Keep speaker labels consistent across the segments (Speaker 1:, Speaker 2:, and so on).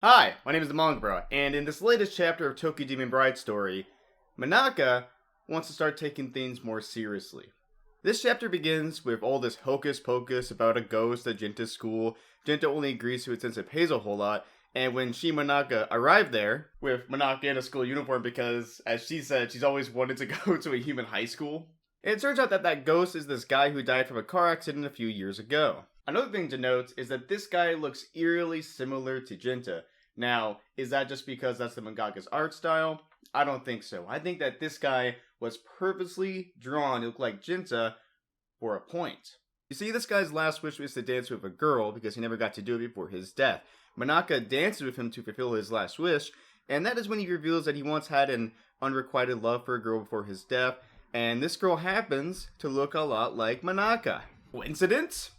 Speaker 1: Hi, my name is TheMangaBrah, and in this latest chapter of TheMangaBrah's story, Manaka wants to start taking things more seriously. This chapter begins with all this hocus pocus about a ghost at Jinta's school. Jinta only agrees to it since it pays a whole lot, and when she and Manaka arrive there, with Manaka in a school uniform because, as she said, she's always wanted to go to a human high school. And it turns out that that ghost is this guy who died from a car accident a few years ago. Another thing to note is that this guy looks eerily similar to Jinta. Now, is that just because that's the mangaka's art style? I don't think so. I think that this guy was purposely drawn to look like Jinta for a point. You see, this guy's last wish was to dance with a girl because he never got to do it before his death. Manaka dances with him to fulfill his last wish, and that is when he reveals that he once had an unrequited love for a girl before his death, and this girl happens to look a lot like Manaka. Coincidence?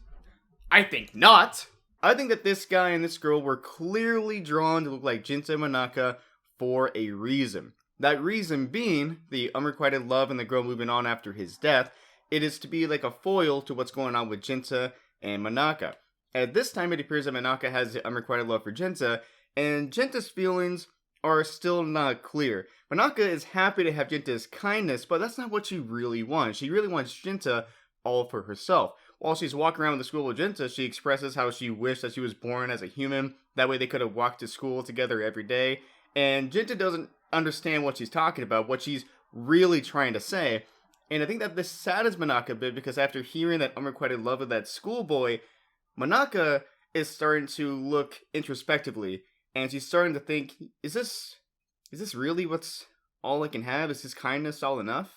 Speaker 1: I think not. I think that this guy and this girl were clearly drawn to look like Jinta and Manaka for a reason. That reason being the unrequited love and the girl moving on after his death. It is to be like a foil to what's going on with Jinta and Manaka. At this time, it appears that Manaka has the unrequited love for Jinta, and Jinta's feelings are still not clear. Manaka is happy to have Jinta's kindness, but that's not what she really wants. She really wants Jinta all for herself. While she's walking around the school with Jinta, she expresses how she wished that she was born as a human. That way they could have walked to school together every day. And Jinta doesn't understand what she's talking about, what she's really trying to say. And I think that this saddens Manaka a bit because after hearing that unrequited love of that schoolboy, Manaka is starting to look introspectively. And she's starting to think, is this really what's all I can have? Is his kindness all enough?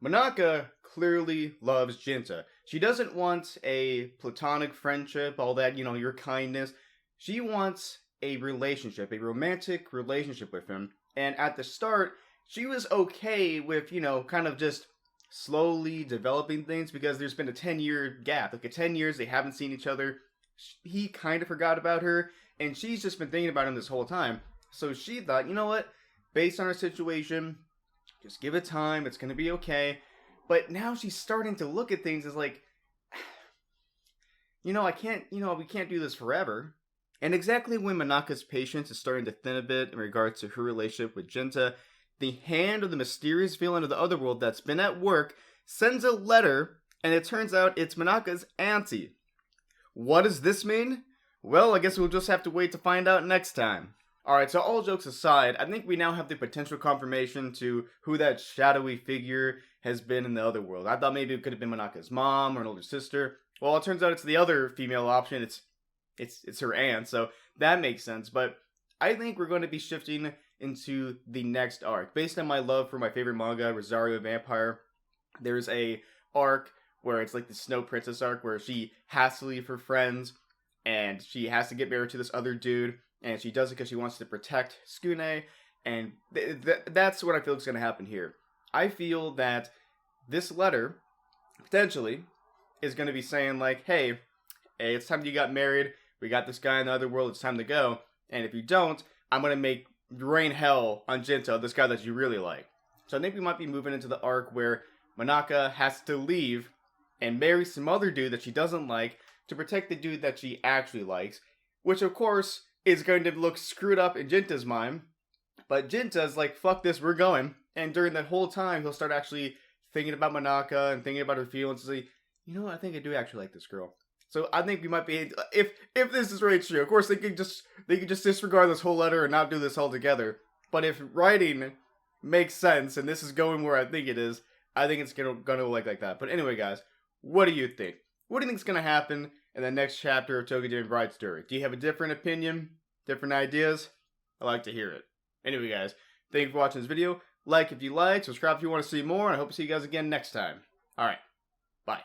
Speaker 1: Manaka clearly loves Jinta. She doesn't want a platonic friendship, all that, your kindness. She wants a relationship, a romantic relationship with him. And at the start, she was okay with, kind of just slowly developing things because there's been a 10-year gap. Like, 10 years, they haven't seen each other. He kind of forgot about her, and she's just been thinking about him this whole time. So she thought, you know what? Based on her situation, just give it time. It's going to be okay. But now she's starting to look at things as like, we can't do this forever. And exactly when Manaka's patience is starting to thin a bit in regards to her relationship with Jinta, the hand of the mysterious villain of the otherworld that's been at work sends a letter, and it turns out it's Manaka's auntie. What does this mean? Well, I guess we'll just have to wait to find out next time. Alright, so all jokes aside, I think we now have the potential confirmation to who that shadowy figure has been in the other world. I thought maybe it could have been Manaka's mom or an older sister. Well, it turns out it's the other female option. It's her aunt, so that makes sense. But I think we're going to be shifting into the next arc. Based on my love for my favorite manga, Rosario Vampire, there's a arc where it's like the Snow Princess arc where she has to leave her friends and she has to get married to this other dude. And she does it because she wants to protect Skune. And that's what I feel is going to happen here. I feel that this letter, potentially, is going to be saying like, hey, it's time you got married. We got this guy in the other world. It's time to go. And if you don't, I'm going to make rain hell on Jinta, this guy that you really like. So I think we might be moving into the arc where Manaka has to leave and marry some other dude that she doesn't like to protect the dude that she actually likes. Which, of course, is going to look screwed up in Jinta's mind. But Jinta's like, fuck this, we're going. And during that whole time, he'll start actually thinking about Manaka and thinking about her feelings. And say, I think I do actually like this girl. So I think we might be, if this is really true, of course they could just disregard this whole letter and not do this altogether. But if writing makes sense and this is going where I think it is, I think it's gonna look like that. But anyway, guys, what do you think? What do you think is gonna happen in the next chapter of TheMangaBrah's story? Do you have a different opinion? Different ideas? I'd like to hear it. Anyway, guys, thank you for watching this video. Like if you like, subscribe if you want to see more, and I hope to see you guys again next time. Alright, bye.